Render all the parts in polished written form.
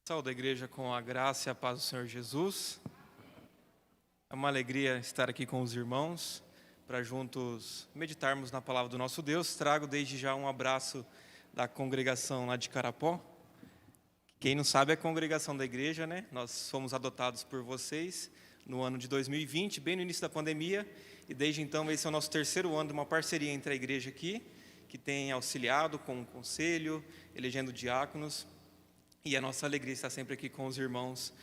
Saúde a igreja com a graça e a paz do Senhor Jesus. É uma alegria estar aqui com os irmãos para juntos meditarmos na palavra do nosso Deus. Trago desde já um abraço da congregação lá de Carapó. Quem não sabe é a congregação da igreja, né? Nós fomos adotados por vocês no ano de 2020, bem no início da pandemia, e desde então esse é o nosso terceiro ano de uma parceria entre a igreja aqui, que tem auxiliado com o conselho, elegendo diáconos. E a nossa alegria está sempre aqui com os irmãos,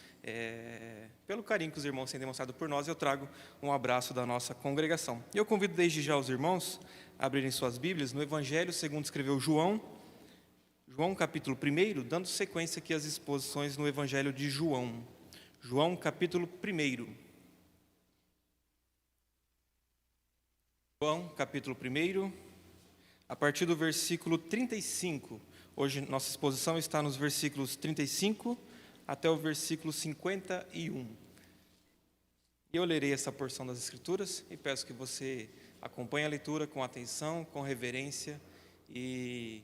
pelo carinho que os irmãos têm demonstrado por nós, eu trago um abraço da nossa congregação. E eu convido desde já os irmãos a abrirem suas Bíblias no Evangelho segundo escreveu João capítulo 1, dando sequência aqui às exposições no Evangelho de João. João capítulo 1. João capítulo 1, a partir do versículo 35. Hoje nossa exposição está nos versículos 35 até o versículo 51. E eu lerei essa porção das Escrituras e peço que você acompanhe a leitura com atenção, com reverência e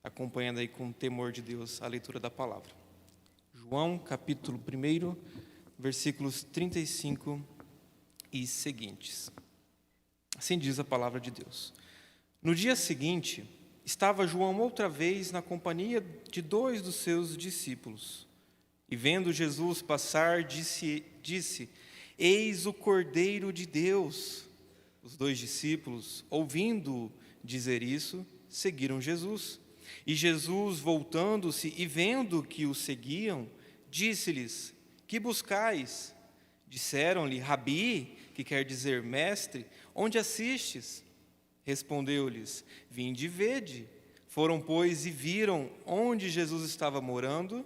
acompanhando aí com temor de Deus a leitura da palavra. João capítulo 1, versículos 35 e seguintes. Assim diz a palavra de Deus. No dia seguinte, estava João outra vez na companhia de 2 dos seus discípulos. E vendo Jesus passar, disse: Eis o Cordeiro de Deus. Os 2 discípulos, ouvindo dizer isso, seguiram Jesus. E Jesus, voltando-se e vendo que o seguiam, disse-lhes: Que buscais? Disseram-lhe: Rabi, que quer dizer mestre, onde assistes? Respondeu-lhes: Vinde e vede. Foram, pois, e viram onde Jesus estava morando,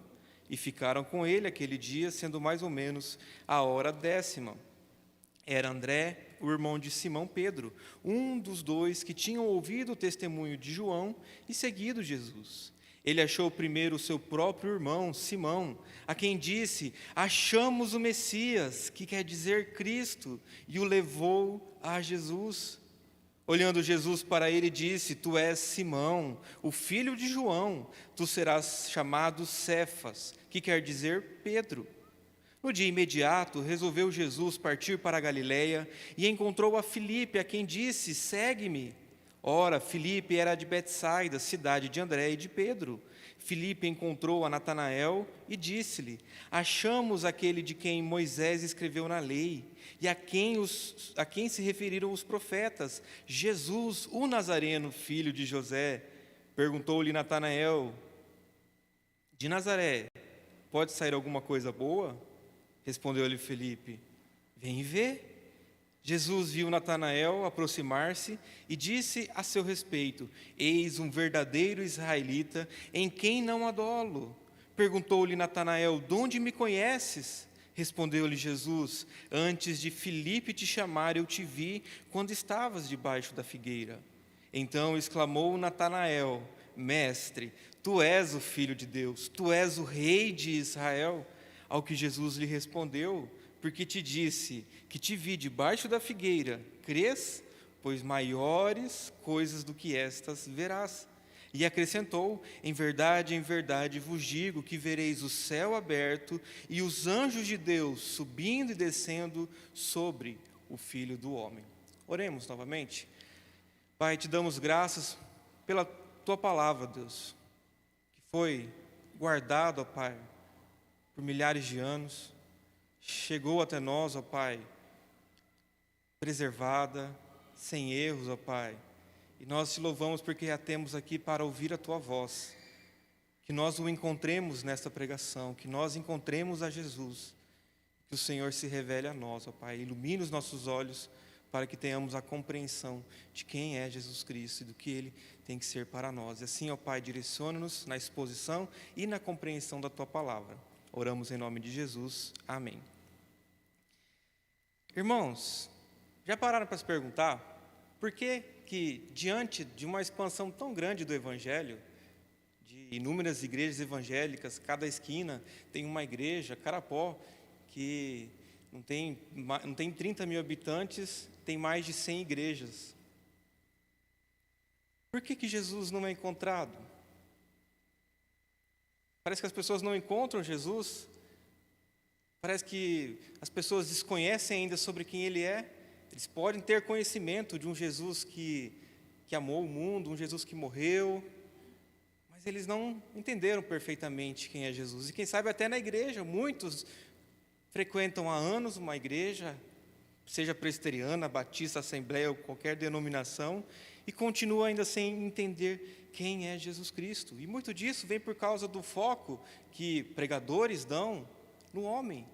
e ficaram com ele aquele dia, sendo mais ou menos a hora 10ª. Era André, o irmão de Simão Pedro, um dos 2 que tinham ouvido o testemunho de João e seguido Jesus. Ele achou primeiro o seu próprio irmão, Simão, a quem disse: Achamos o Messias, que quer dizer Cristo, e o levou a Jesus. Olhando Jesus para ele, disse: Tu és Simão, o filho de João, tu serás chamado Cefas, que quer dizer Pedro. No dia imediato, resolveu Jesus partir para a Galileia e encontrou a Filipe, a quem disse: Segue-me. Ora, Filipe era de Betsaida, cidade de André e de Pedro. Filipe encontrou a Natanael e disse-lhe: Achamos aquele de quem Moisés escreveu na lei, e a quem se referiram os profetas, Jesus, o Nazareno, filho de José. Perguntou-lhe Natanael: De Nazaré pode sair alguma coisa boa? Respondeu-lhe Filipe: Vem e vê. Jesus viu Natanael aproximar-se e disse a seu respeito: Eis um verdadeiro israelita, em quem não há dolo. Perguntou-lhe Natanael: De onde me conheces? Respondeu-lhe Jesus: Antes de Filipe te chamar, eu te vi quando estavas debaixo da figueira. Então exclamou Natanael: Mestre, tu és o Filho de Deus, tu és o Rei de Israel. Ao que Jesus lhe respondeu: Porque te disse que te vi debaixo da figueira, crês? Pois maiores coisas do que estas verás. E acrescentou: em verdade vos digo que vereis o céu aberto e os anjos de Deus subindo e descendo sobre o Filho do Homem. Oremos novamente. Pai, te damos graças pela tua palavra, Deus, que foi guardado, ó Pai, por milhares de anos, chegou até nós, ó Pai, preservada, sem erros, ó Pai. E nós te louvamos porque a temos aqui para ouvir a tua voz. Que nós o encontremos nesta pregação, que nós encontremos a Jesus. Que o Senhor se revele a nós, ó Pai, ilumine os nossos olhos para que tenhamos a compreensão de quem é Jesus Cristo e do que Ele tem que ser para nós. E assim, ó Pai, direciona-nos na exposição e na compreensão da tua palavra. Oramos em nome de Jesus. Amém. Irmãos, já pararam para se perguntar por que diante de uma expansão tão grande do Evangelho, de inúmeras igrejas evangélicas, cada esquina tem uma igreja, Carapó, que não tem 30 mil habitantes, tem mais de 100 igrejas. Por que Jesus não é encontrado? Parece que as pessoas não encontram Jesus. Parece que as pessoas desconhecem ainda sobre quem Ele é. Eles podem ter conhecimento de um Jesus que amou o mundo, um Jesus que morreu, mas eles não entenderam perfeitamente quem é Jesus. E quem sabe até na igreja, muitos frequentam há anos uma igreja, seja presbiteriana, batista, assembleia ou qualquer denominação, e continuam ainda sem entender quem é Jesus Cristo. E muito disso vem por causa do foco que pregadores dão no homem,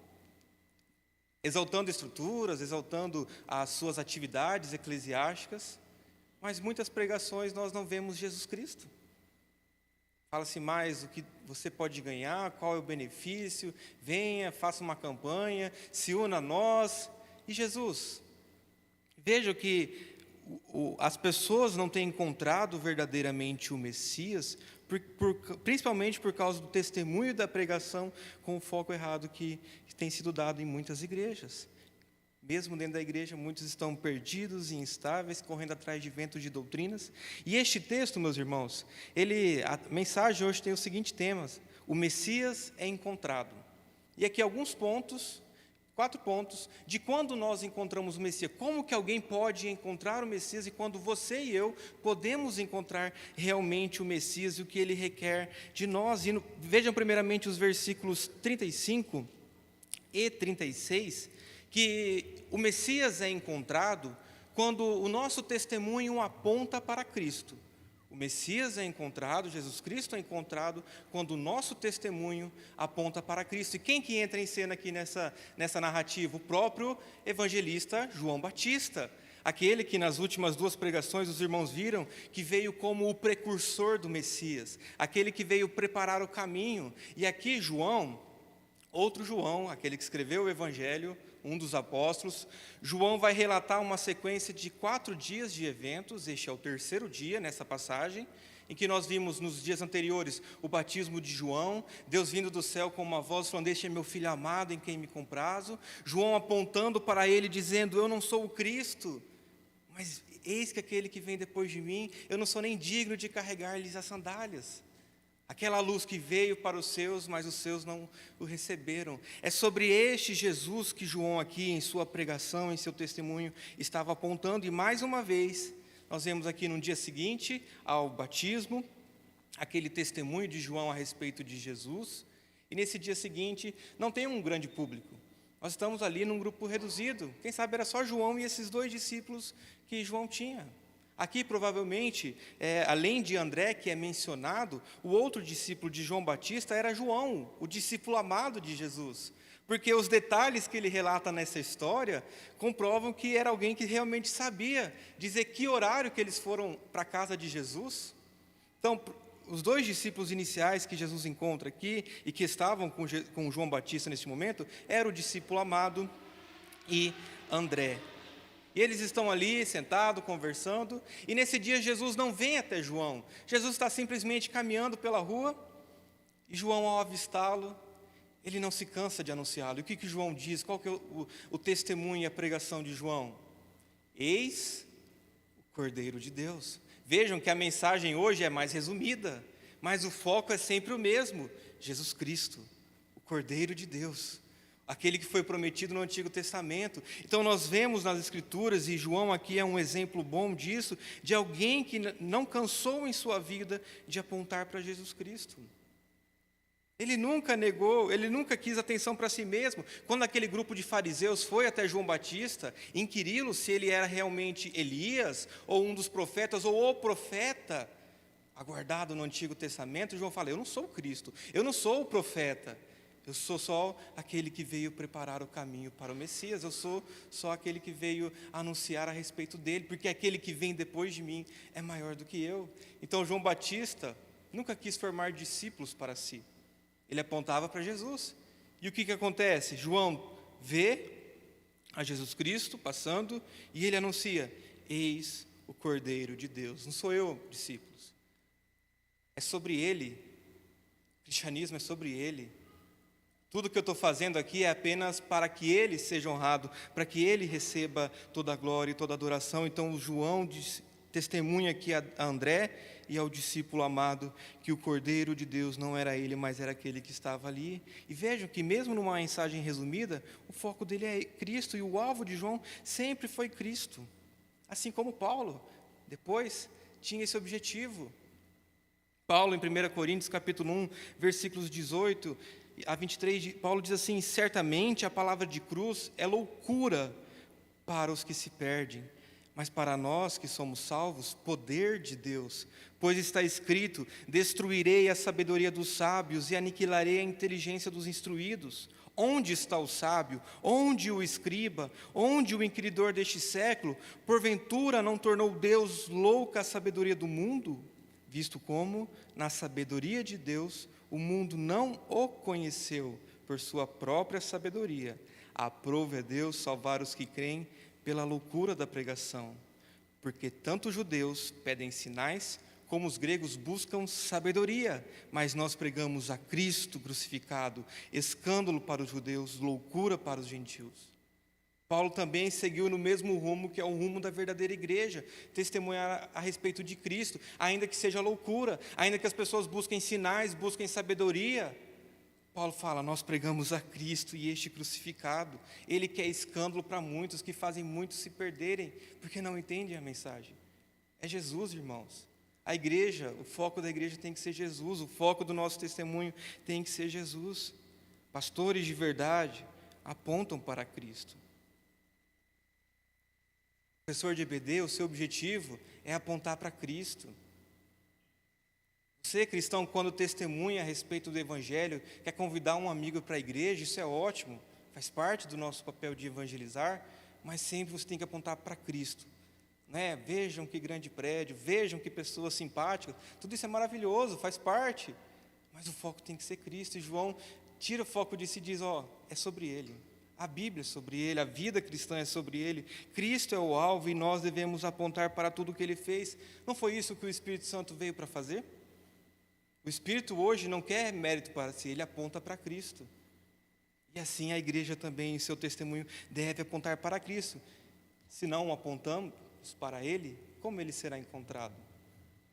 exaltando estruturas, exaltando as suas atividades eclesiásticas, mas muitas pregações nós não vemos Jesus Cristo. Fala-se mais o que você pode ganhar, qual é o benefício, venha, faça uma campanha, se una a nós. E Jesus? Veja que as pessoas não têm encontrado verdadeiramente o Messias, principalmente por causa do testemunho da pregação com o foco errado que tem sido dado em muitas igrejas. Mesmo dentro da igreja, muitos estão perdidos e instáveis, correndo atrás de ventos de doutrinas. E este texto, meus irmãos, a mensagem hoje tem o seguinte tema: o Messias é encontrado. E aqui alguns pontos, 4 pontos, de quando nós encontramos o Messias. Como que alguém pode encontrar o Messias e quando você e eu podemos encontrar realmente o Messias e o que ele requer de nós. E vejam primeiramente os versículos 35 e 36, que o Messias é encontrado quando o nosso testemunho aponta para Cristo. O Messias é encontrado, Jesus Cristo é encontrado quando o nosso testemunho aponta para Cristo. E quem que entra em cena aqui nessa narrativa? O próprio evangelista João Batista, aquele que nas últimas 2 pregações os irmãos viram que veio como o precursor do Messias, aquele que veio preparar o caminho. E aqui João, outro João, aquele que escreveu o Evangelho, um dos apóstolos, João vai relatar uma sequência de 4 dias de eventos. Este é o 3º dia nessa passagem, em que nós vimos nos dias anteriores o batismo de João, Deus vindo do céu com uma voz falando: este é meu filho amado em quem me comprazo, João apontando para ele dizendo: eu não sou o Cristo, mas eis que aquele que vem depois de mim, eu não sou nem digno de carregar-lhes as sandálias. Aquela luz que veio para os seus, mas os seus não o receberam. É sobre este Jesus que João aqui, em sua pregação, em seu testemunho, estava apontando. E mais uma vez, nós vemos aqui no dia seguinte ao batismo, aquele testemunho de João a respeito de Jesus. E nesse dia seguinte, não tem um grande público. Nós estamos ali num grupo reduzido. Quem sabe era só João e esses 2 discípulos que João tinha. Aqui, provavelmente, além de André, que é mencionado, o outro discípulo de João Batista era João, o discípulo amado de Jesus. Porque os detalhes que ele relata nessa história comprovam que era alguém que realmente sabia dizer que horário que eles foram para a casa de Jesus. Então, os 2 discípulos iniciais que Jesus encontra aqui e que estavam com João Batista nesse momento, era o discípulo amado e André. E eles estão ali, sentados, conversando, e nesse dia Jesus não vem até João. Jesus está simplesmente caminhando pela rua, e João, ao avistá-lo, ele não se cansa de anunciá-lo. E o que João diz? Qual que é o testemunho e a pregação de João? Eis o Cordeiro de Deus. Vejam que a mensagem hoje é mais resumida, mas o foco é sempre o mesmo: Jesus Cristo, o Cordeiro de Deus, aquele que foi prometido no Antigo Testamento. Então nós vemos nas Escrituras, e João aqui é um exemplo bom disso, de alguém que não cansou em sua vida de apontar para Jesus Cristo. Ele nunca negou, ele nunca quis atenção para si mesmo. Quando aquele grupo de fariseus foi até João Batista, inquiri-lo se ele era realmente Elias, ou um dos profetas, ou o profeta aguardado no Antigo Testamento, João fala: eu não sou o Cristo, eu não sou o profeta, eu sou só aquele que veio preparar o caminho para o Messias, eu sou só aquele que veio anunciar a respeito dele, porque aquele que vem depois de mim é maior do que eu. Então João Batista nunca quis formar discípulos para si, ele apontava para Jesus. E o que acontece? João vê a Jesus Cristo passando e ele anuncia: eis o Cordeiro de Deus. Não sou eu, discípulos, é sobre ele. O cristianismo é sobre ele. Tudo que eu estou fazendo aqui é apenas para que ele seja honrado, para que ele receba toda a glória e toda a adoração. Então João testemunha aqui a André e ao discípulo amado que o Cordeiro de Deus não era ele, mas era aquele que estava ali. E vejam que mesmo numa mensagem resumida, o foco dele é Cristo e o alvo de João sempre foi Cristo. Assim como Paulo, depois, tinha esse objetivo. Paulo, em 1 Coríntios, capítulo 1, versículos 18 a 23, Paulo diz assim: certamente a palavra de cruz é loucura para os que se perdem, mas para nós que somos salvos, poder de Deus. Pois está escrito: destruirei a sabedoria dos sábios e aniquilarei a inteligência dos instruídos. Onde está o sábio? Onde o escriba? Onde o inquiridor deste século? Porventura não tornou Deus louca a sabedoria do mundo? Visto como, na sabedoria de Deus, o mundo não o conheceu por sua própria sabedoria. Aprove a Deus salvar os que creem pela loucura da pregação. Porque tanto os judeus pedem sinais, como os gregos buscam sabedoria, mas nós pregamos a Cristo crucificado, escândalo para os judeus, loucura para os gentios. Paulo também seguiu no mesmo rumo que é o rumo da verdadeira igreja, testemunhar a respeito de Cristo, ainda que seja loucura, ainda que as pessoas busquem sinais, busquem sabedoria. Paulo fala: nós pregamos a Cristo e este crucificado. Ele que é escândalo para muitos, que fazem muitos se perderem, porque não entendem a mensagem. É Jesus, irmãos. A igreja, o foco da igreja tem que ser Jesus, o foco do nosso testemunho tem que ser Jesus. Pastores de verdade apontam para Cristo. Professor de EBD, o seu objetivo é apontar para Cristo. Você, cristão, quando testemunha a respeito do Evangelho, quer convidar um amigo para a igreja, isso é ótimo, faz parte do nosso papel de evangelizar, mas sempre você tem que apontar para Cristo. Vejam que grande prédio, vejam que pessoas simpáticas, tudo isso é maravilhoso, faz parte, mas o foco tem que ser Cristo. E João tira o foco disso e diz: é sobre Ele, a Bíblia é sobre Ele, a vida cristã é sobre Ele, Cristo é o alvo e nós devemos apontar para tudo o que Ele fez. Não foi isso que o Espírito Santo veio para fazer? O Espírito hoje não quer mérito para si, ele aponta para Cristo. E assim a igreja também, em seu testemunho, deve apontar para Cristo. Se não apontamos para Ele, como Ele será encontrado?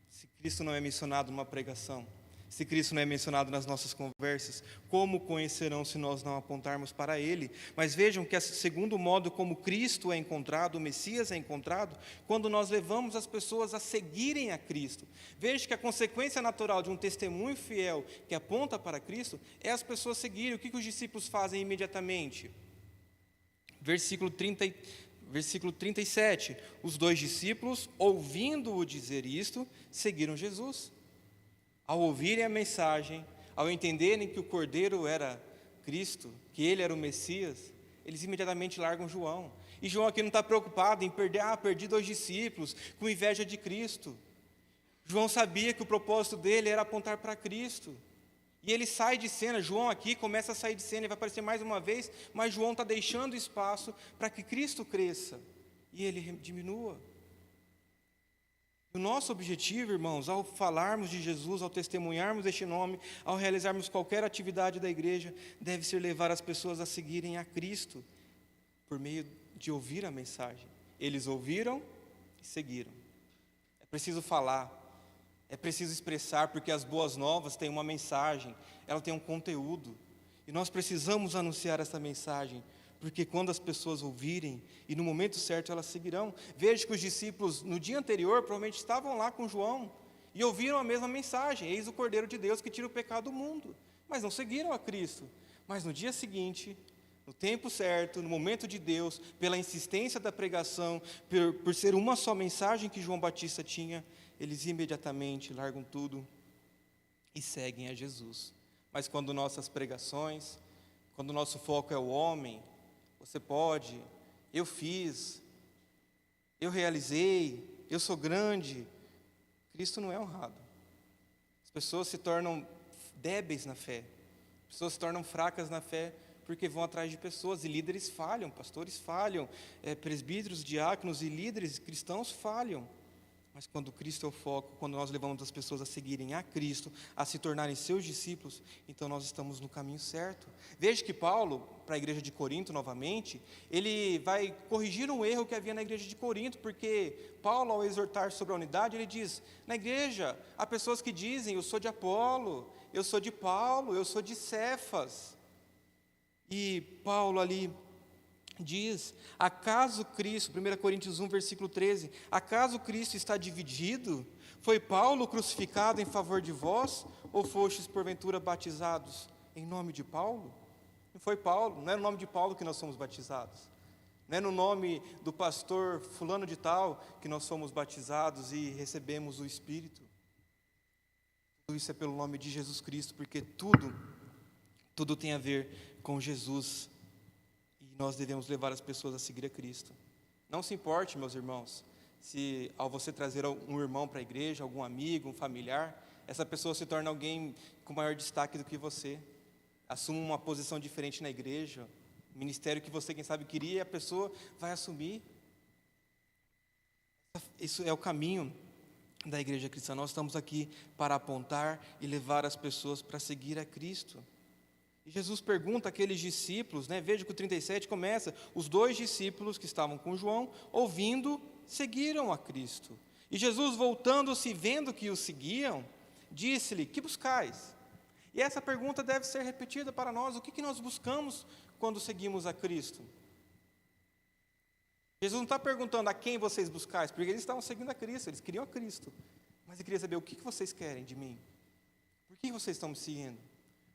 Se Cristo não é mencionado numa pregação, se Cristo não é mencionado nas nossas conversas, como conhecerão se nós não apontarmos para Ele? Mas vejam que, segundo modo como Cristo é encontrado, o Messias é encontrado, quando nós levamos as pessoas a seguirem a Cristo. Veja que a consequência natural de um testemunho fiel que aponta para Cristo é as pessoas seguirem. O que os discípulos fazem imediatamente? Versículo 37, os 2 discípulos, ouvindo-o dizer isto, seguiram Jesus. Ao ouvirem a mensagem, ao entenderem que o Cordeiro era Cristo, que Ele era o Messias, eles imediatamente largam João. E João aqui não está preocupado em perdi 2 discípulos, com inveja de Cristo. João sabia que o propósito dele era apontar para Cristo. E ele sai de cena. João aqui começa a sair de cena, ele vai aparecer mais uma vez, mas João está deixando espaço para que Cristo cresça e ele diminua. O nosso objetivo, irmãos, ao falarmos de Jesus, ao testemunharmos este nome, ao realizarmos qualquer atividade da igreja, deve ser levar as pessoas a seguirem a Cristo, por meio de ouvir a mensagem. Eles ouviram e seguiram. É preciso falar, é preciso expressar, porque as boas novas têm uma mensagem, ela tem um conteúdo, e nós precisamos anunciar essa mensagem, porque quando as pessoas ouvirem, e no momento certo elas seguirão. Veja que os discípulos, no dia anterior, provavelmente estavam lá com João, e ouviram a mesma mensagem: eis o Cordeiro de Deus que tira o pecado do mundo, mas não seguiram a Cristo. Mas no dia seguinte, no tempo certo, no momento de Deus, pela insistência da pregação, por ser uma só mensagem que João Batista tinha, eles imediatamente largam tudo e seguem a Jesus. Mas quando nossas pregações, quando o nosso foco é o homem, você pode, eu fiz, eu realizei, eu sou grande, Cristo não é honrado. As pessoas se tornam débeis na fé, as pessoas se tornam fracas na fé, porque vão atrás de pessoas, e líderes falham, pastores falham, presbíteros, diáconos e líderes cristãos falham. Mas quando Cristo é o foco, quando nós levamos as pessoas a seguirem a Cristo, a se tornarem seus discípulos, então nós estamos no caminho certo. Veja que Paulo, para a igreja de Corinto novamente, ele vai corrigir um erro que havia na igreja de Corinto, porque Paulo, ao exortar sobre a unidade, ele diz: na igreja há pessoas que dizem, eu sou de Apolo, eu sou de Paulo, eu sou de Cefas. E Paulo ali diz: acaso Cristo, 1 Coríntios 1, versículo 13, acaso Cristo está dividido? Foi Paulo crucificado em favor de vós, ou fostes porventura batizados em nome de Paulo? Não foi Paulo, não é no nome de Paulo que nós somos batizados, não é no nome do pastor fulano de tal que nós somos batizados e recebemos o Espírito. Tudo isso é pelo nome de Jesus Cristo, porque tudo tem a ver com Jesus. Nós devemos levar as pessoas a seguir a Cristo. Não se importe, meus irmãos, se ao você trazer um irmão para a igreja, algum amigo, um familiar, essa pessoa se torna alguém com maior destaque do que você, assuma uma posição diferente na igreja, ministério que você, quem sabe, queria, e a pessoa vai assumir. Isso é o caminho da igreja cristã. Nós estamos aqui para apontar e levar as pessoas para seguir a Cristo. E Jesus pergunta àqueles discípulos, veja que o 37 começa: os 2 discípulos que estavam com João, ouvindo, seguiram a Cristo. E Jesus, voltando-se, vendo que o seguiam, disse-lhe: que buscais? E essa pergunta deve ser repetida para nós: o que nós buscamos quando seguimos a Cristo? Jesus não está perguntando a quem vocês buscais, porque eles estavam seguindo a Cristo, eles queriam a Cristo. Mas ele queria saber: o que vocês querem de mim? Por que vocês estão me seguindo?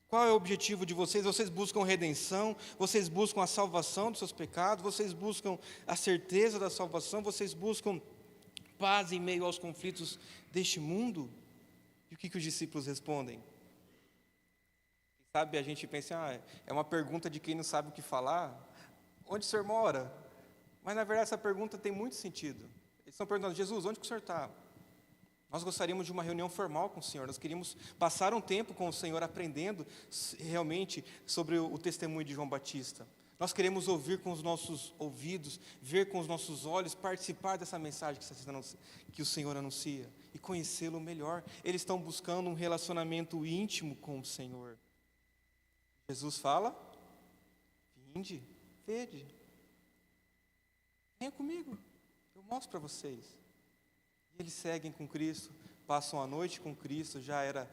Qual é o objetivo de vocês? Vocês buscam redenção? Vocês buscam a salvação dos seus pecados? Vocês buscam a certeza da salvação? Vocês buscam paz em meio aos conflitos deste mundo? E o que os discípulos respondem? Sabe, a gente pensa, é uma pergunta de quem não sabe o que falar. Onde o senhor mora? Mas, na verdade, essa pergunta tem muito sentido. Eles estão perguntando: Jesus, onde que o senhor está? Nós gostaríamos de uma reunião formal com o Senhor, nós queríamos passar um tempo com o Senhor aprendendo realmente sobre o testemunho de João Batista. Nós queremos ouvir com os nossos ouvidos, ver com os nossos olhos, participar dessa mensagem que o Senhor anuncia e conhecê-lo melhor. Eles estão buscando um relacionamento íntimo com o Senhor. Jesus fala: vinde, vede, venha comigo, eu mostro para vocês. Eles seguem com Cristo, passam a noite com Cristo, já era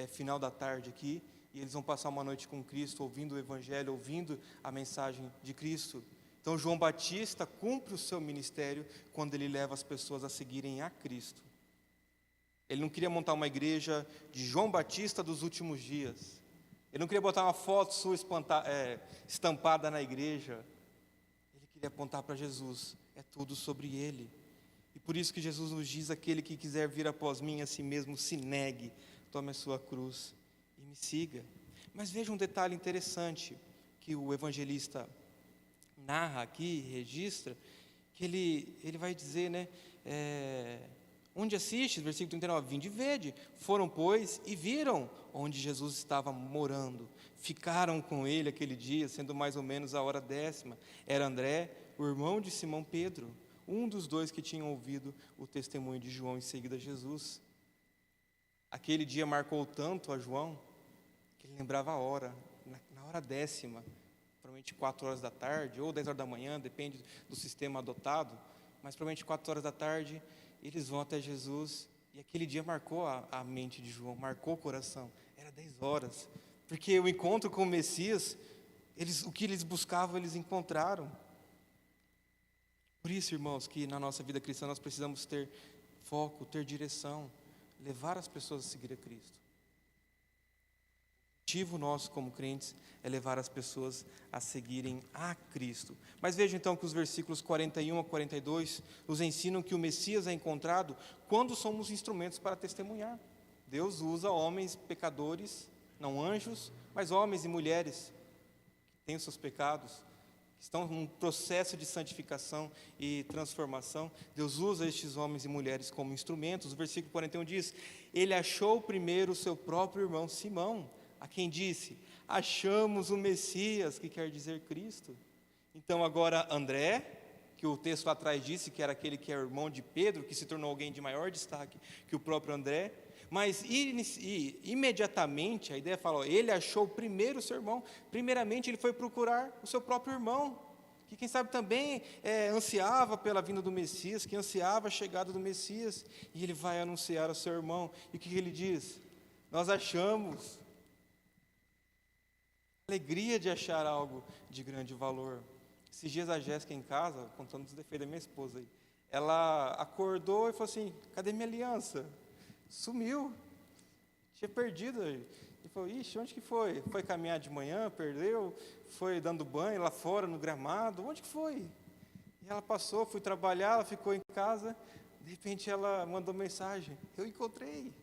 final da tarde aqui, e eles vão passar uma noite com Cristo, ouvindo o Evangelho, ouvindo a mensagem de Cristo. Então João Batista cumpre o seu ministério quando ele leva as pessoas a seguirem a Cristo. Ele não queria montar uma igreja de João Batista dos últimos dias. Ele não queria botar uma foto sua estampada na igreja. Ele queria apontar para Jesus, é tudo sobre Ele. E por isso que Jesus nos diz: aquele que quiser vir após mim, a si mesmo se negue, tome a sua cruz e me siga. Mas veja um detalhe interessante que o evangelista narra aqui, registra, que ele vai dizer, onde assiste, versículo 39, vinde e vede. Foram, pois, e viram onde Jesus estava morando. Ficaram com ele aquele dia, sendo mais ou menos a hora 10ª. Era André, o irmão de Simão Pedro, um dos 2 que tinham ouvido o testemunho de João em seguida a Jesus. Aquele dia marcou tanto a João, que ele lembrava a hora, na hora 10ª, provavelmente 4 horas da tarde, ou 10 horas da manhã, depende do sistema adotado, mas provavelmente 4 horas da tarde, eles vão até Jesus, e aquele dia marcou a mente de João, marcou o coração. Era 10 horas, porque o encontro com o Messias, o que eles buscavam, eles encontraram. Por isso, irmãos, que na nossa vida cristã nós precisamos ter foco, ter direção, levar as pessoas a seguir a Cristo. O objetivo nosso como crentes é levar as pessoas a seguirem a Cristo. Mas veja então que os versículos 41 a 42 nos ensinam que o Messias é encontrado quando somos instrumentos para testemunhar. Deus usa homens pecadores, não anjos, mas homens e mulheres que têm os seus pecados, estão num processo de santificação e transformação. Deus usa estes homens e mulheres como instrumentos. O versículo 41 diz: ele achou primeiro o seu próprio irmão Simão, a quem disse: achamos o Messias, que quer dizer Cristo. Então agora André, que o texto lá atrás disse que era aquele que é irmão de Pedro, que se tornou alguém de maior destaque que o próprio André. Mas imediatamente, a ideia fala, ele achou primeiro o seu irmão. Primeiramente, ele foi procurar o seu próprio irmão, que quem sabe também ansiava pela vinda do Messias, que ansiava a chegada do Messias. E ele vai anunciar ao seu irmão. E o que ele diz? Nós achamos. Alegria de achar algo de grande valor. Esses dias a Jéssica em casa, contando os defeitos da minha esposa aí, ela acordou e falou assim, cadê minha aliança? Sumiu, tinha perdido. E falou, ixi, onde que foi? Foi caminhar de manhã, perdeu? Foi dando banho lá fora, no gramado? Onde que foi? E ela passou, fui trabalhar, ela ficou em casa, de repente ela mandou mensagem, eu encontrei.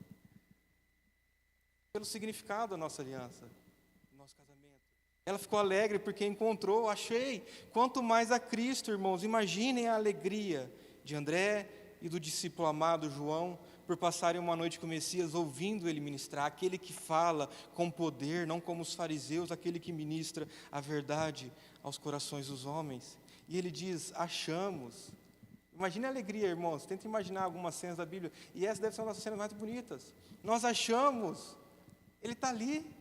Pelo significado da nossa aliança, do nosso casamento. Ela ficou alegre porque encontrou, achei. Quanto mais a Cristo, irmãos, imaginem a alegria de André e do discípulo amado João, por passarem uma noite com o Messias, ouvindo ele ministrar, aquele que fala com poder, não como os fariseus, aquele que ministra a verdade aos corações dos homens. E ele diz, achamos. Imagine a alegria, irmãos, tenta imaginar algumas cenas da Bíblia, e essa deve ser uma das cenas mais bonitas. Nós achamos, ele está ali.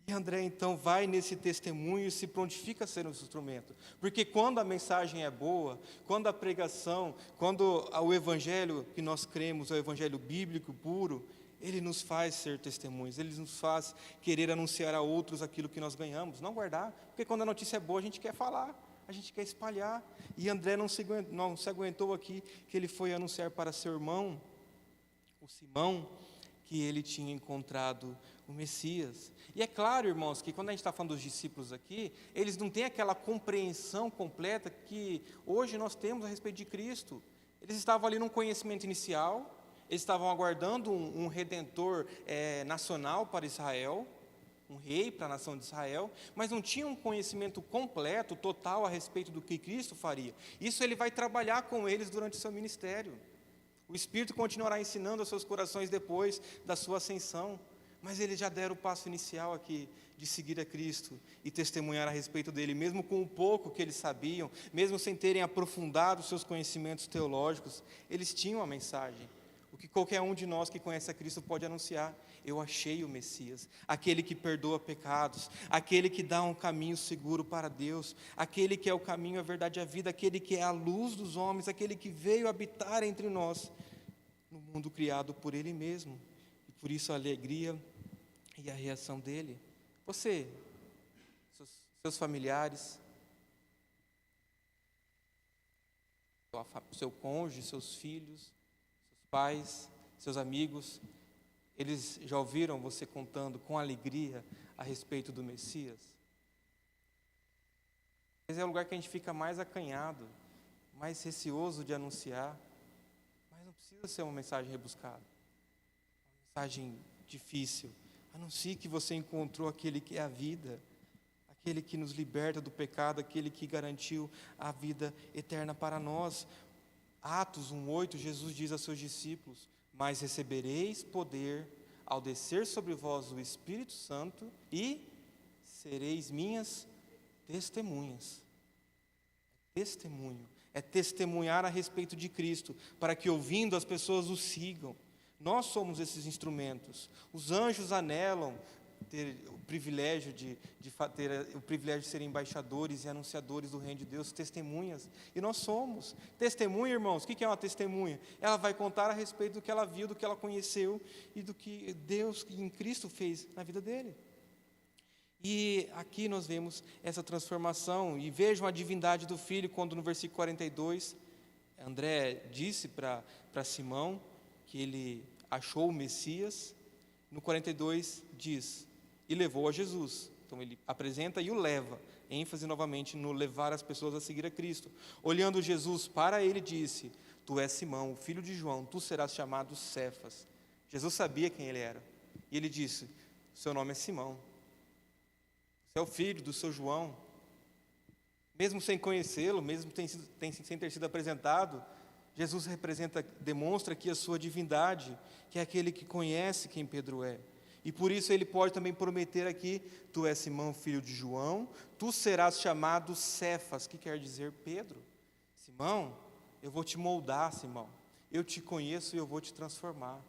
E André, então, vai nesse testemunho e se prontifica a ser um instrumento. Porque quando a mensagem é boa, quando a pregação, quando o evangelho que nós cremos é o evangelho bíblico puro, ele nos faz ser testemunhos, ele nos faz querer anunciar a outros aquilo que nós ganhamos, não guardar. Porque quando a notícia é boa, a gente quer falar, a gente quer espalhar. E André não se aguentou aqui, que ele foi anunciar para seu irmão, o Simão, que ele tinha encontrado o Messias. E é claro, irmãos, que quando a gente está falando dos discípulos aqui, eles não têm aquela compreensão completa que hoje nós temos a respeito de Cristo. Eles estavam ali num conhecimento inicial, eles estavam aguardando um redentor nacional para Israel, um rei para a nação de Israel, mas não tinham um conhecimento completo, total, a respeito do que Cristo faria. Isso ele vai trabalhar com eles durante o seu ministério. O Espírito continuará ensinando aos seus corações depois da sua ascensão, mas eles já deram o passo inicial aqui de seguir a Cristo e testemunhar a respeito dele, mesmo com o pouco que eles sabiam, mesmo sem terem aprofundado seus conhecimentos teológicos, eles tinham a mensagem. O que qualquer um de nós que conhece a Cristo pode anunciar: eu achei o Messias, aquele que perdoa pecados, aquele que dá um caminho seguro para Deus, aquele que é o caminho, a verdade e a vida, aquele que é a luz dos homens, aquele que veio habitar entre nós, no mundo criado por Ele mesmo. E por isso a alegria e a reação dele. Você, seus familiares, seu cônjuge, seus filhos, seus pais, seus amigos, eles já ouviram você contando com alegria a respeito do Messias? Esse é o lugar que a gente fica mais acanhado, mais receoso de anunciar, mas não precisa ser uma mensagem rebuscada, uma mensagem difícil. Anuncie que você encontrou aquele que é a vida, aquele que nos liberta do pecado, aquele que garantiu a vida eterna para nós. Atos 1:8, Jesus diz aos seus discípulos: mas recebereis poder ao descer sobre vós o Espírito Santo e sereis minhas testemunhas. Testemunho é testemunhar a respeito de Cristo, para que ouvindo as pessoas o sigam. Nós somos esses instrumentos. Os anjos anelam ter o privilégio de serem embaixadores e anunciadores do reino de Deus, testemunhas. E nós somos. Testemunha, irmãos, o que é uma testemunha? Ela vai contar a respeito do que ela viu, do que ela conheceu e do que Deus em Cristo fez na vida dele. E aqui nós vemos essa transformação, e vejam a divindade do Filho, quando no versículo 42, André disse para Simão que ele achou o Messias. No 42 diz, e levou a Jesus. Então ele apresenta e o leva, ênfase novamente no levar as pessoas a seguir a Cristo. Olhando Jesus para ele, disse: tu és Simão, o filho de João, tu serás chamado Cefas. Jesus sabia quem ele era, e ele disse: seu nome é Simão, você é o filho do seu João. Mesmo sem conhecê-lo, mesmo sem ter sido apresentado, Jesus demonstra aqui a sua divindade, que é aquele que conhece quem Pedro é. E por isso ele pode também prometer aqui: tu és Simão, filho de João, tu serás chamado Cefas, que quer dizer Pedro. Simão, eu vou te moldar, Simão. Eu te conheço e eu vou te transformar.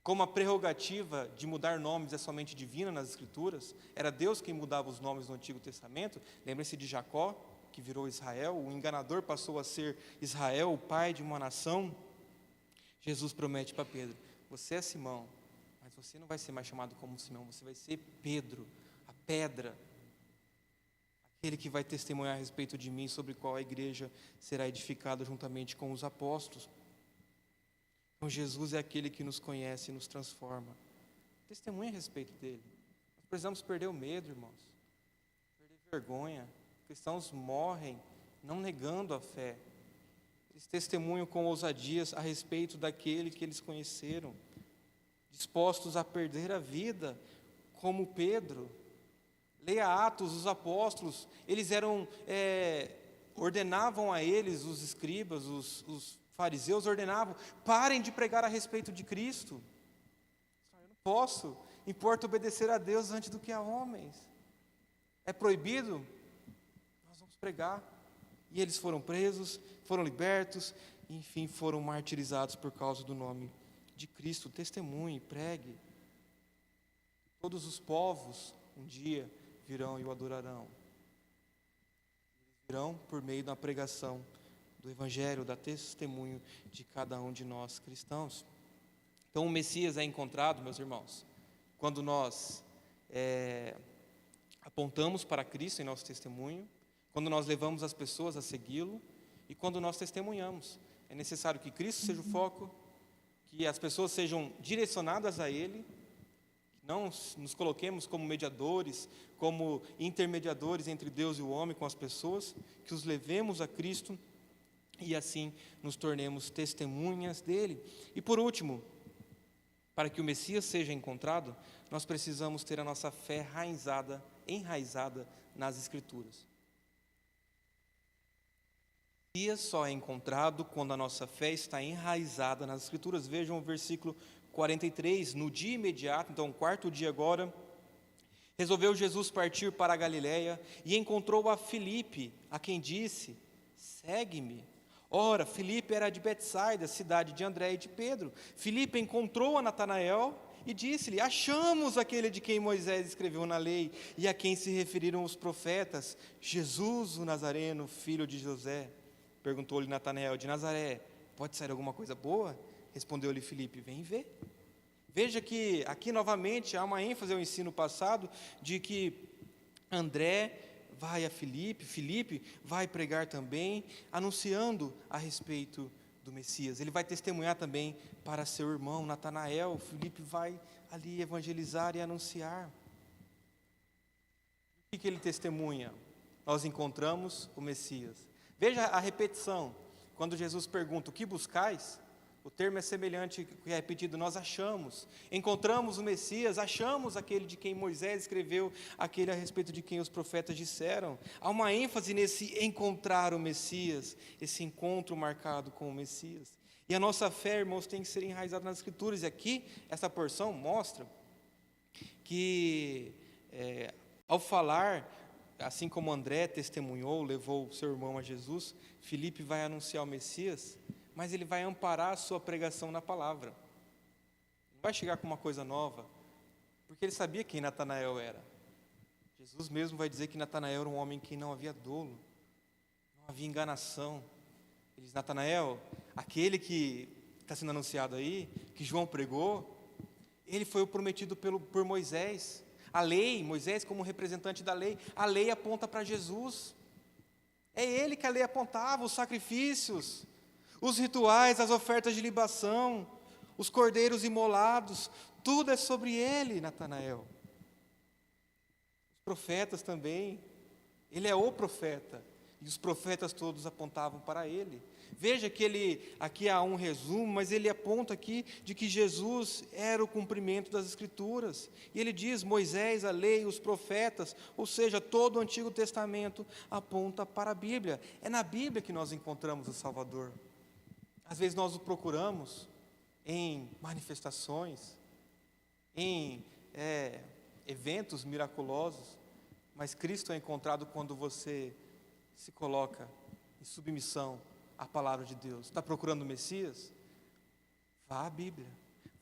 Como a prerrogativa de mudar nomes é somente divina nas Escrituras, era Deus quem mudava os nomes no Antigo Testamento. Lembre-se de Jacó, que virou Israel, o enganador passou a ser Israel, o pai de uma nação. Jesus promete para Pedro: você é Simão, mas você não vai ser mais chamado como Simão, você vai ser Pedro, a pedra, aquele que vai testemunhar a respeito de mim, sobre o qual a igreja será edificada juntamente com os apóstolos. Então Jesus é aquele que nos conhece e nos transforma. Testemunha a respeito dele. Nós precisamos perder o medo, irmãos, perder vergonha. Cristãos morrem não negando a fé. Eles testemunham com ousadias a respeito daquele que eles conheceram, dispostos a perder a vida, como Pedro. Leia Atos, os apóstolos, eles ordenavam a eles, os escribas, os fariseus ordenavam: parem de pregar a respeito de Cristo. Eu não posso, importa obedecer a Deus antes do que a homens. É proibido? Nós vamos pregar. E eles foram presos, foram libertos, e, enfim, foram martirizados por causa do nome de Cristo. Testemunhe, pregue. Todos os povos um dia virão e o adorarão. Virão por meio da pregação do Evangelho, da testemunho de cada um de nós cristãos. Então o Messias é encontrado, meus irmãos, quando nós apontamos para Cristo em nosso testemunho, quando nós levamos as pessoas a segui-lo e quando nós testemunhamos. É necessário que Cristo seja o foco, que as pessoas sejam direcionadas a Ele, que não nos coloquemos como mediadores, como intermediadores entre Deus e o homem com as pessoas, que os levemos a Cristo e assim nos tornemos testemunhas dele. E por último, para que o Messias seja encontrado, nós precisamos ter a nossa fé enraizada nas Escrituras. O Messias só é encontrado quando a nossa fé está enraizada nas Escrituras. Vejam o versículo 43, no dia imediato, então, quarto dia agora, resolveu Jesus partir para a Galiléia e encontrou a Filipe, a quem disse: segue-me. Ora, Filipe era de Betsaida, cidade de André e de Pedro. Filipe encontrou a Natanael e disse-lhe: achamos aquele de quem Moisés escreveu na lei e a quem se referiram os profetas, Jesus o Nazareno, filho de José. Perguntou-lhe Natanael: de Nazaré pode sair alguma coisa boa? Respondeu-lhe Filipe: vem ver. Veja que aqui novamente há uma ênfase ao ensino passado de que André vai a Filipe, Filipe vai pregar também, anunciando a respeito do Messias. Ele vai testemunhar também para seu irmão Natanael. Filipe vai ali evangelizar e anunciar. O que ele testemunha? Nós encontramos o Messias. Veja a repetição. Quando Jesus pergunta: o que buscais? O termo é semelhante que é repetido: nós achamos, encontramos o Messias, achamos aquele de quem Moisés escreveu, aquele a respeito de quem os profetas disseram. Há uma ênfase nesse encontrar o Messias, esse encontro marcado com o Messias. E a nossa fé, irmãos, tem que ser enraizada nas Escrituras. E aqui, essa porção mostra que, ao falar, assim como André testemunhou, levou seu irmão a Jesus, Filipe vai anunciar o Messias, mas ele vai amparar a sua pregação na palavra. Não vai chegar com uma coisa nova, porque ele sabia quem Natanael era. Jesus mesmo vai dizer que Natanael era um homem que não havia dolo, não havia enganação. Ele diz: Natanael, aquele que está sendo anunciado aí, que João pregou, ele foi o prometido por Moisés. A lei, Moisés como representante da lei, a lei aponta para Jesus. É ele que a lei apontava, os sacrifícios, os rituais, as ofertas de libação, os cordeiros imolados, tudo é sobre ele, Natanael. Os profetas também, ele é o profeta, e os profetas todos apontavam para ele. Veja que aqui há um resumo, mas ele aponta aqui de que Jesus era o cumprimento das Escrituras. E ele diz: Moisés, a lei, os profetas, ou seja, todo o Antigo Testamento aponta para a Bíblia. É na Bíblia que nós encontramos o Salvador. Às vezes nós o procuramos em manifestações, em eventos miraculosos, mas Cristo é encontrado quando você se coloca em submissão à palavra de Deus. Está procurando o Messias? Vá à Bíblia.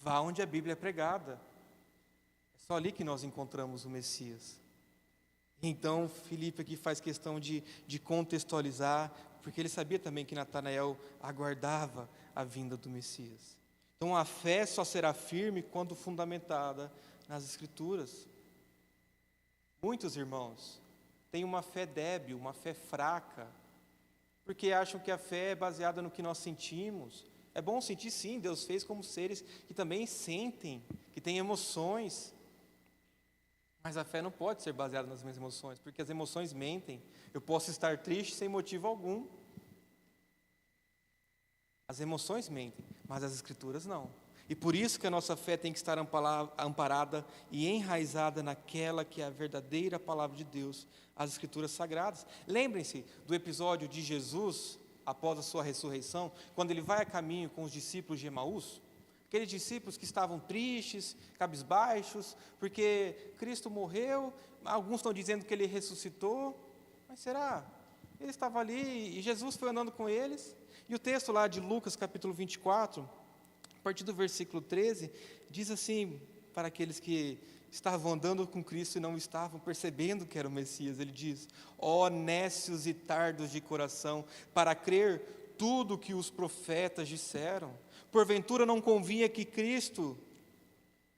Vá onde a Bíblia é pregada. É só ali que nós encontramos o Messias. Então, Filipe aqui faz questão de contextualizar, porque ele sabia também que Natanael aguardava a vinda do Messias. Então, a fé só será firme quando fundamentada nas Escrituras. Muitos irmãos têm uma fé débil, uma fé fraca, porque acham que a fé é baseada no que nós sentimos. É bom sentir, sim, Deus fez como seres que também sentem, que têm emoções. Mas a fé não pode ser baseada nas minhas emoções, porque as emoções mentem. Eu posso estar triste sem motivo algum. As emoções mentem, mas as Escrituras não. E por isso que a nossa fé tem que estar amparada e enraizada naquela que é a verdadeira palavra de Deus, as Escrituras Sagradas. Lembrem-se do episódio de Jesus, após a sua ressurreição, quando ele vai a caminho com os discípulos de Emaús. Aqueles discípulos que estavam tristes, cabisbaixos, porque Cristo morreu. Alguns estão dizendo que ele ressuscitou, mas será? Ele estava ali e Jesus foi andando com eles. E o texto lá de Lucas capítulo 24, a partir do versículo 13, diz assim, para aqueles que estavam andando com Cristo e não estavam percebendo que era o Messias, ele diz: ó nécios e tardos de coração, para crer tudo que os profetas disseram. Porventura não convinha que Cristo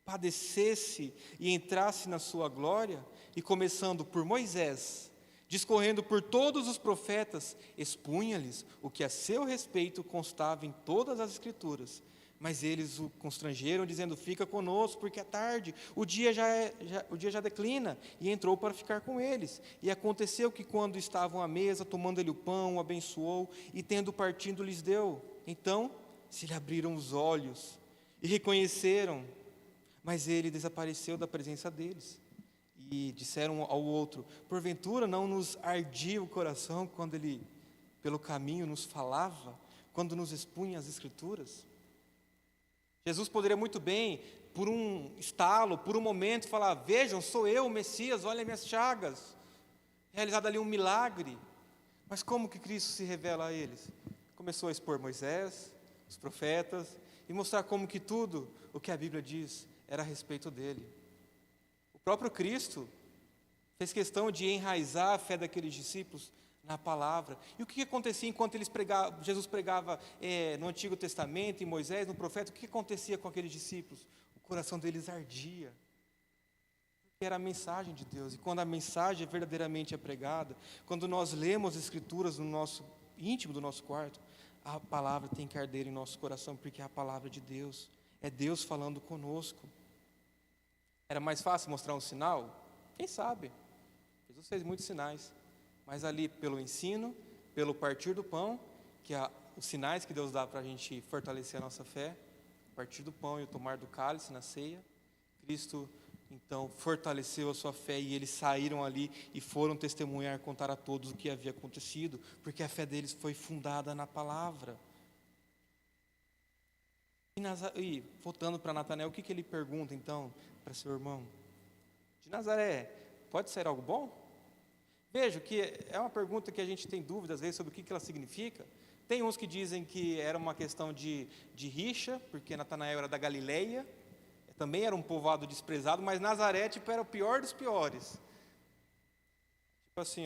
padecesse e entrasse na sua glória? E começando por Moisés, discorrendo por todos os profetas, expunha-lhes o que a seu respeito constava em todas as Escrituras. Mas eles o constrangeram, dizendo: fica conosco, porque é tarde, o dia já declina. E entrou para ficar com eles. E aconteceu que, quando estavam à mesa, tomando ele o pão, o abençoou, e tendo partido, lhes deu. Então se lhe abriram os olhos, e reconheceram, mas ele desapareceu da presença deles. E disseram ao outro: porventura não nos ardia o coração quando ele, pelo caminho, nos falava, quando nos expunha as Escrituras? Jesus poderia muito bem, por um estalo, por um momento, falar: vejam, sou eu, o Messias, olhem minhas chagas. Realizado ali um milagre. Mas como que Cristo se revela a eles? Começou a expor Moisés, os profetas, e mostrar como que tudo o que a Bíblia diz era a respeito dele. O próprio Cristo fez questão de enraizar a fé daqueles discípulos na palavra. E o que acontecia enquanto Jesus pregava no Antigo Testamento, em Moisés, no profeta? O que acontecia com aqueles discípulos? O coração deles ardia. Porque era a mensagem de Deus. E quando a mensagem verdadeiramente é pregada, quando nós lemos as Escrituras no nosso íntimo do nosso quarto, a palavra tem que arder em nosso coração, porque é a palavra de Deus. É Deus falando conosco. Era mais fácil mostrar um sinal? Quem sabe? Jesus fez muitos sinais. Mas ali, pelo ensino, pelo partir do pão, que é os sinais que Deus dá para a gente fortalecer a nossa fé, o partir do pão e o tomar do cálice na ceia, Cristo, então, fortaleceu a sua fé, e eles saíram ali e foram testemunhar, contar a todos o que havia acontecido, porque a fé deles foi fundada na palavra. E voltando para Natanael, o que ele pergunta, então, para seu irmão? De Nazaré, pode ser algo bom? Veja que é uma pergunta que a gente tem dúvidas, às vezes, sobre o que ela significa. Tem uns que dizem que era uma questão de rixa, porque Natanael era da Galileia, também era um povoado desprezado, mas Nazaré, era o pior dos piores. Assim,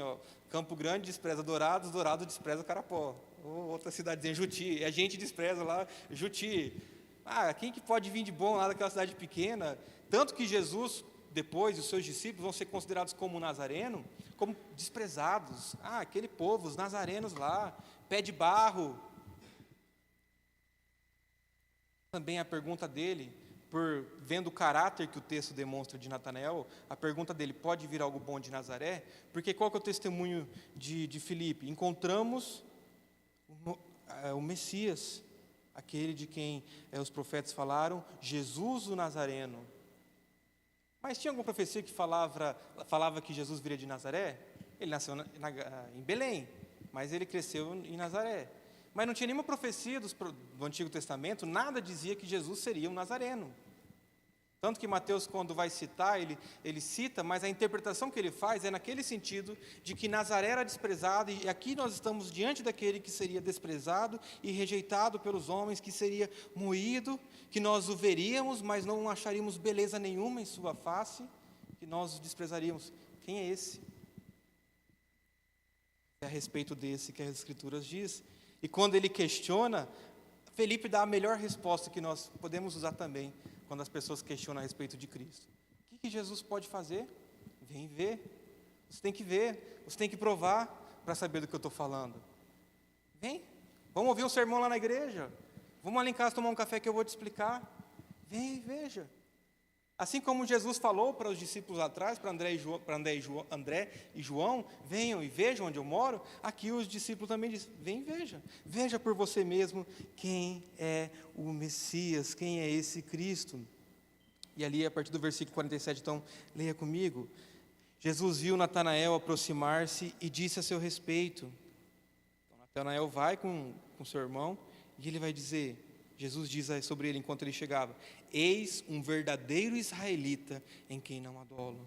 Campo Grande despreza Dourados, Dourados despreza Carapó. Ou outra cidadezinha, Juti, a gente despreza lá, Juti. Quem que pode vir de bom lá daquela cidade pequena? Tanto que Jesus, depois, os seus discípulos vão ser considerados como nazareno, como desprezados. Aquele povo, os nazarenos lá, pé de barro. Também a pergunta dele, vendo o caráter que o texto demonstra de Natanael, a pergunta dele: pode vir algo bom de Nazaré? Porque qual que é o testemunho de Filipe? Encontramos o Messias, aquele de quem os profetas falaram, Jesus o Nazareno. Mas tinha alguma profecia que falava que Jesus viria de Nazaré? Ele nasceu em Belém, mas ele cresceu em Nazaré. Mas não tinha nenhuma profecia do Antigo Testamento, nada dizia que Jesus seria um nazareno. Tanto que Mateus, quando vai citar, ele cita, mas a interpretação que ele faz é naquele sentido de que Nazaré era desprezado, e aqui nós estamos diante daquele que seria desprezado e rejeitado pelos homens, que seria moído, que nós o veríamos, mas não acharíamos beleza nenhuma em sua face, que nós o desprezaríamos. Quem é esse? É a respeito desse que as Escrituras diz. E quando ele questiona, Felipe dá a melhor resposta que nós podemos usar também, quando as pessoas questionam a respeito de Cristo. O que Jesus pode fazer? Vem ver. Você tem que ver, você tem que provar para saber do que eu estou falando. Vem, vamos ouvir um sermão lá na igreja. Vamos ali em casa tomar um café que eu vou te explicar. Vem e veja. Assim como Jesus falou para os discípulos lá atrás, para André e João, venham e vejam onde eu moro, aqui os discípulos também dizem, vem e veja. Veja por você mesmo quem é o Messias, quem é esse Cristo. E ali, a partir do versículo 47, então, leia comigo. Jesus viu Natanael aproximar-se e disse a seu respeito. Então, Natanael vai com seu irmão e ele vai dizer... Jesus diz sobre ele enquanto ele chegava, eis um verdadeiro israelita em quem não há dolo.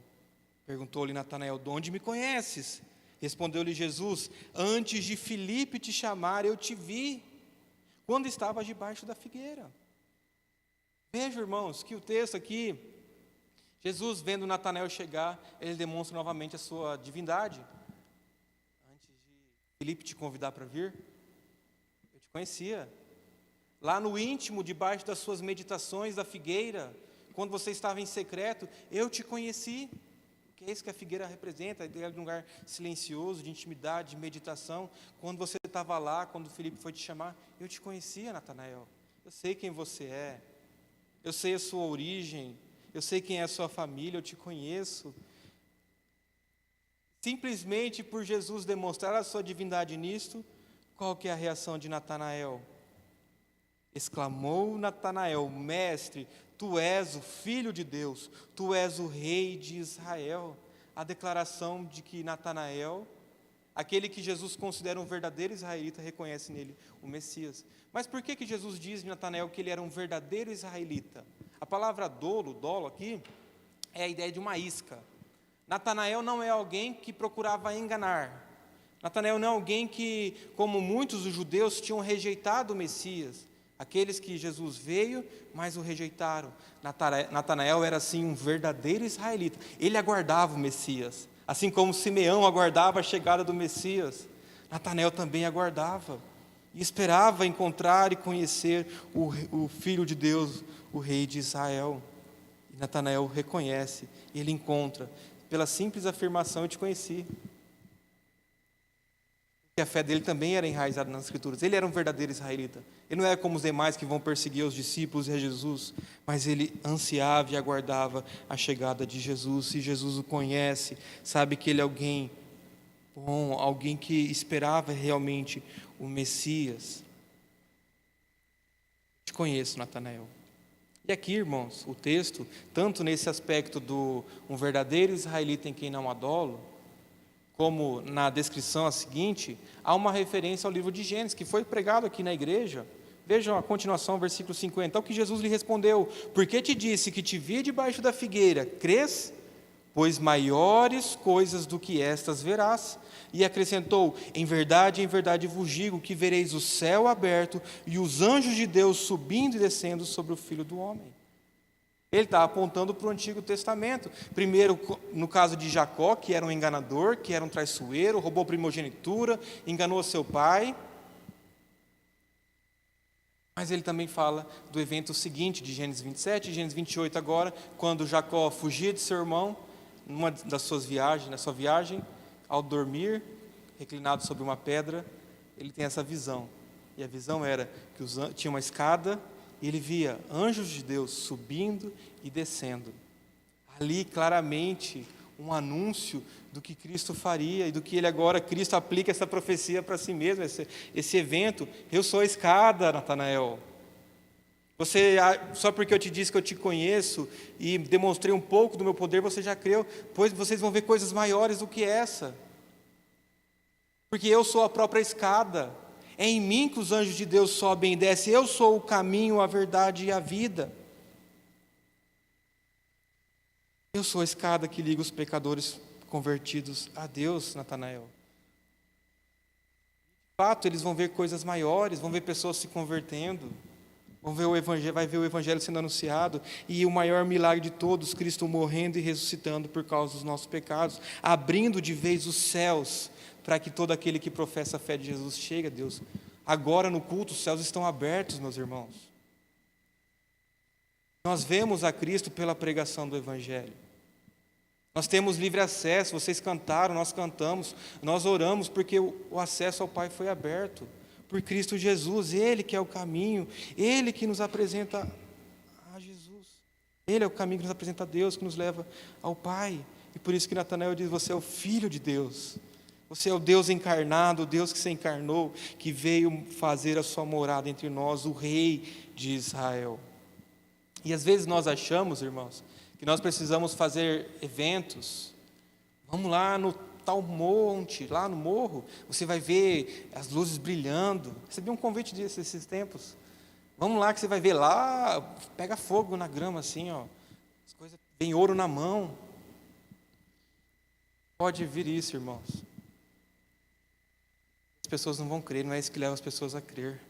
Perguntou-lhe Natanael, de onde me conheces? Respondeu-lhe Jesus, antes de Filipe te chamar, eu te vi, quando estavas debaixo da figueira. Veja, irmãos, que o texto aqui, Jesus vendo Natanael chegar, ele demonstra novamente a sua divindade. Antes de Filipe te convidar para vir, eu te conhecia. Lá no íntimo, debaixo das suas meditações da figueira, quando você estava em secreto, eu te conheci. Que é isso que a figueira representa, a ideia de um lugar silencioso, de intimidade, de meditação. Quando você estava lá, quando o Filipe foi te chamar, eu te conhecia, Natanael. Eu sei quem você é, eu sei a sua origem, eu sei quem é a sua família, eu te conheço. Simplesmente por Jesus demonstrar a sua divindade nisto, qual que é a reação de Natanael? Exclamou Natanael, mestre, tu és o Filho de Deus, tu és o Rei de Israel. A declaração de que Natanael, aquele que Jesus considera um verdadeiro israelita, reconhece nele o Messias. Mas por que Jesus diz de Natanael que ele era um verdadeiro israelita? A palavra dolo aqui, é a ideia de uma isca. Natanael não é alguém que procurava enganar. Natanael não é alguém que, como muitos dos judeus, tinham rejeitado o Messias. Aqueles que Jesus veio, mas o rejeitaram. Natanael era assim um verdadeiro israelita. Ele aguardava o Messias, assim como Simeão aguardava a chegada do Messias. Natanael também aguardava e esperava encontrar e conhecer o Filho de Deus, o Rei de Israel. E Natanael reconhece, ele encontra, pela simples afirmação, eu te conheci. Que a fé dele também era enraizada nas Escrituras. Ele era um verdadeiro israelita. Ele não era como os demais que vão perseguir os discípulos e a Jesus, mas ele ansiava e aguardava a chegada de Jesus. Se Jesus o conhece, sabe que ele é alguém bom, alguém que esperava realmente o Messias. Te conheço, Natanael. E aqui, irmãos, o texto, tanto nesse aspecto do um verdadeiro israelita em quem não há dolo, como na descrição a seguinte, há uma referência ao livro de Gênesis, que foi pregado aqui na igreja. Vejam a continuação, versículo 50. Ao que Jesus lhe respondeu, por que te disse que te vi debaixo da figueira? Crês? Pois maiores coisas do que estas verás. E acrescentou, em verdade vos digo, que vereis o céu aberto e os anjos de Deus subindo e descendo sobre o Filho do Homem. Ele está apontando para o Antigo Testamento. Primeiro, no caso de Jacó, que era um enganador, que era um traiçoeiro, roubou primogenitura, enganou seu pai. Mas ele também fala do evento seguinte, de Gênesis 27 e Gênesis 28 agora, quando Jacó fugia de seu irmão, numa das suas viagens, na sua viagem, ao dormir, reclinado sobre uma pedra, ele tem essa visão. E a visão era que tinha uma escada, e ele via anjos de Deus subindo e descendo. Ali, claramente, um anúncio do que Cristo faria e do que ele agora, Cristo aplica essa profecia para si mesmo, esse evento. Eu sou a escada, Natanael. Só porque eu te disse que eu te conheço e demonstrei um pouco do meu poder, você já creu, pois vocês vão ver coisas maiores do que essa. Porque eu sou a própria escada. É em mim que os anjos de Deus sobem e descem. Eu sou o caminho, a verdade e a vida. Eu sou a escada que liga os pecadores convertidos a Deus, Natanael. De fato, eles vão ver coisas maiores, vão ver pessoas se convertendo, vai ver o Evangelho sendo anunciado, e o maior milagre de todos, Cristo morrendo e ressuscitando por causa dos nossos pecados, abrindo de vez os céus, para que todo aquele que professa a fé de Jesus chegue a Deus. Agora no culto, os céus estão abertos, meus irmãos. Nós vemos a Cristo pela pregação do Evangelho. Nós temos livre acesso, vocês cantaram, nós cantamos, nós oramos, porque o acesso ao Pai foi aberto por Cristo Jesus. Ele que é o caminho, Ele que nos apresenta a Jesus. Ele é o caminho que nos apresenta a Deus, que nos leva ao Pai. E por isso que Natanael diz: você é o Filho de Deus. Você é o Deus encarnado, o Deus que se encarnou, que veio fazer a sua morada entre nós, o Rei de Israel. E às vezes nós achamos, irmãos, que nós precisamos fazer eventos. Vamos lá no tal monte, lá no morro, você vai ver as luzes brilhando. Recebi um convite esses tempos. Vamos lá que você vai ver lá, pega fogo na grama assim, ó. As coisas, vem ouro na mão. Pode vir isso, irmãos. As pessoas não vão crer, não é isso que leva as pessoas a crer.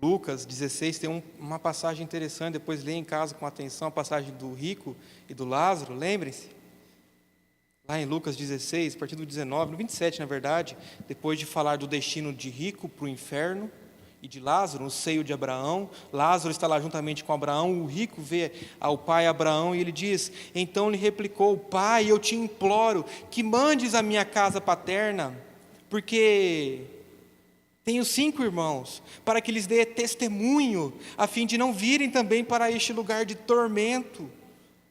Lucas 16 tem uma passagem interessante, depois leia em casa com atenção, a passagem do rico e do Lázaro, lembrem-se. Lá em Lucas 16, a partir do 19, no 27 na verdade, depois de falar do destino de rico para o inferno, e de Lázaro, no seio de Abraão, Lázaro está lá juntamente com Abraão, o rico vê ao pai Abraão e ele diz, então lhe replicou: Pai, eu te imploro que mandes a minha casa paterna, porque tenho 5 irmãos, para que lhes dê testemunho, a fim de não virem também para este lugar de tormento.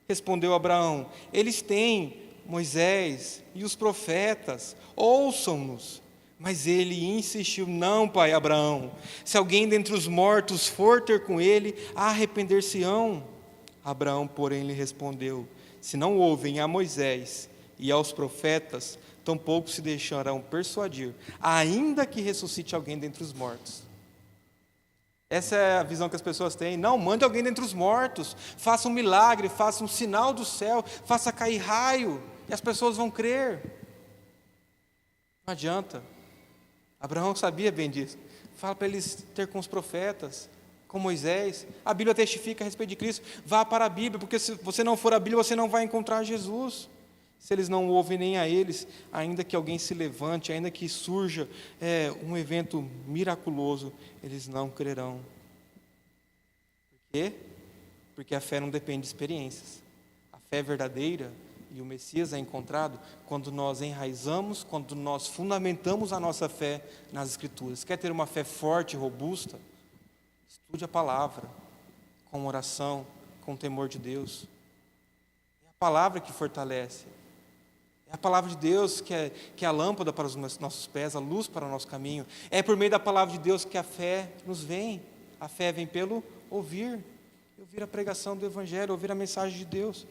Respondeu Abraão: eles têm Moisés e os profetas, ouçam-nos. Mas ele insistiu: não, pai Abraão, se alguém dentre os mortos for ter com ele, arrepender-se-ão. Abraão, porém, lhe respondeu: se não ouvem a Moisés e aos profetas, tampouco se deixarão persuadir, ainda que ressuscite alguém dentre os mortos. Essa é a visão que as pessoas têm. Não, mande alguém dentre os mortos, faça um milagre, faça um sinal do céu, faça cair raio, e as pessoas vão crer. Não adianta. Abraão sabia bem disso. Fala para eles ter com os profetas, com Moisés. A Bíblia testifica a respeito de Cristo. Vá para a Bíblia, porque se você não for à Bíblia, você não vai encontrar Jesus. Se eles não ouvem nem a eles, ainda que alguém se levante, ainda que surja um evento miraculoso, eles não crerão. Por quê? Porque a fé não depende de experiências. A fé verdadeira e o Messias é encontrado quando nós enraizamos, quando nós fundamentamos a nossa fé nas Escrituras. Quer ter uma fé forte e robusta? Estude a palavra, com oração, com temor de Deus. É a palavra que fortalece. É a palavra de Deus que é a lâmpada para os nossos pés, a luz para o nosso caminho. É por meio da palavra de Deus que a fé nos vem. A fé vem pelo ouvir a pregação do Evangelho, ouvir a mensagem de Deus.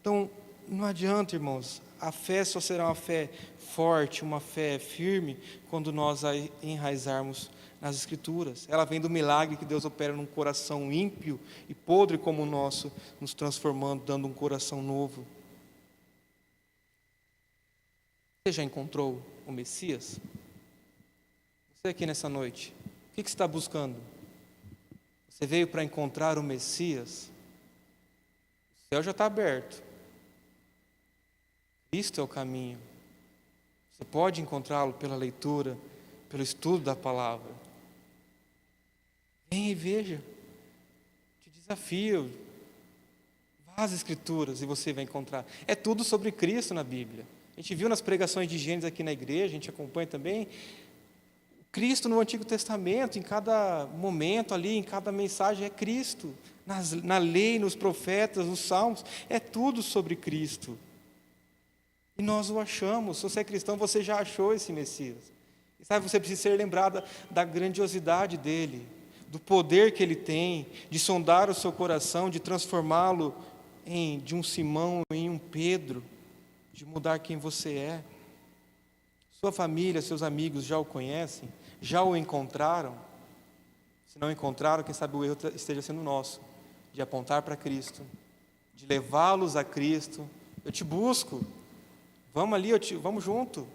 Então, não adianta, irmãos, a fé só será uma fé forte, uma fé firme, quando nós a enraizarmos nas Escrituras. Ela vem do milagre que Deus opera num coração ímpio e podre como o nosso, nos transformando, dando um coração novo. Você já encontrou o Messias? Você aqui nessa noite, o que você está buscando? Você veio para encontrar o Messias? O céu já está aberto. Cristo é o caminho. Você pode encontrá-lo pela leitura, pelo estudo da palavra. Venha e veja. Te desafio. Vá às Escrituras e você vai encontrar. É tudo sobre Cristo na Bíblia. A gente viu nas pregações de Gênesis aqui na igreja, a gente acompanha também. Cristo no Antigo Testamento, em cada momento ali, em cada mensagem, é Cristo. Na lei, nos profetas, nos salmos, é tudo sobre Cristo. E nós o achamos. Se você é cristão, você já achou esse Messias. E sabe, você precisa ser lembrado da grandiosidade dele, do poder que ele tem, de sondar o seu coração, de transformá-lo de um Simão em um Pedro, de mudar quem você é. Sua família, seus amigos já o conhecem? Já o encontraram? Se não encontraram, quem sabe o erro esteja sendo nosso, de apontar para Cristo, de levá-los a Cristo, eu te busco, vamos ali, vamos junto.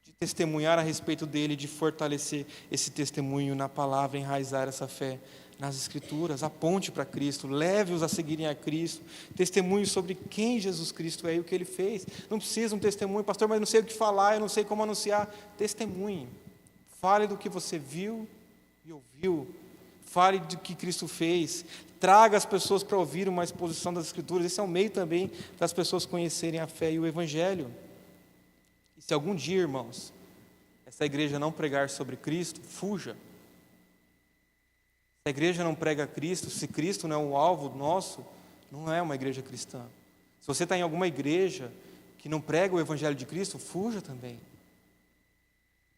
De testemunhar a respeito dele, de fortalecer esse testemunho na palavra, enraizar essa fé nas Escrituras, aponte para Cristo, leve-os a seguirem a Cristo, testemunho sobre quem Jesus Cristo é e o que Ele fez. Não precisa um testemunho, pastor, mas não sei o que falar, eu não sei como anunciar. Testemunhe, fale do que você viu e ouviu, fale do que Cristo fez, traga as pessoas para ouvir uma exposição das Escrituras. Esse é um meio também para as pessoas conhecerem a fé e o Evangelho. E se algum dia, irmãos, essa igreja não pregar sobre Cristo, fuja. Se a igreja não prega Cristo, se Cristo não é o alvo nosso, não é uma igreja cristã. Se você está em alguma igreja que não prega o Evangelho de Cristo, fuja também.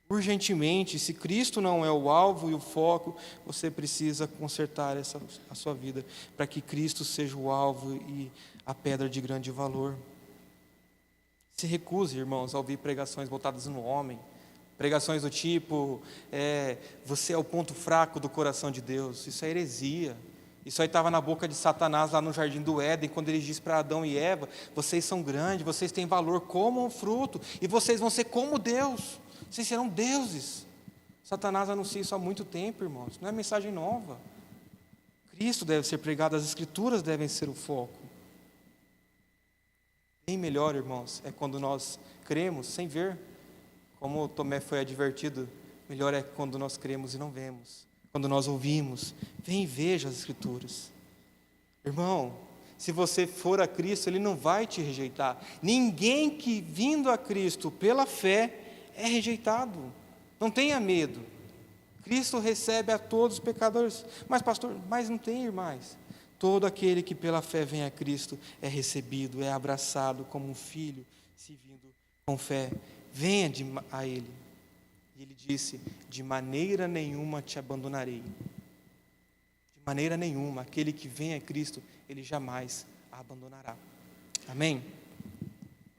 Urgentemente, se Cristo não é o alvo e o foco, você precisa consertar a sua vida, para que Cristo seja o alvo e a pedra de grande valor. Se recuse, irmãos, a ouvir pregações voltadas no homem, pregações do tipo, você é o ponto fraco do coração de Deus. Isso é heresia. Isso aí estava na boca de Satanás lá no jardim do Éden, quando ele disse para Adão e Eva: vocês são grandes, vocês têm valor como um fruto, e vocês vão ser como Deus, vocês serão deuses. Satanás anuncia isso há muito tempo, irmãos, não é mensagem nova. Cristo deve ser pregado, as Escrituras devem ser o foco. Bem melhor, irmãos, é quando nós cremos sem ver. Como Tomé foi advertido, melhor é quando nós cremos e não vemos. Quando nós ouvimos, vem e veja as Escrituras. Irmão, se você for a Cristo, Ele não vai te rejeitar. Ninguém que vindo a Cristo pela fé é rejeitado. Não tenha medo. Cristo recebe a todos os pecadores. Mas pastor, mas não tem irmãos. Todo aquele que pela fé vem a Cristo é recebido, é abraçado como um filho, se vindo com fé. Venha a Ele. E Ele disse: de maneira nenhuma te abandonarei. De maneira nenhuma. Aquele que vem a Cristo, Ele jamais a abandonará. Amém?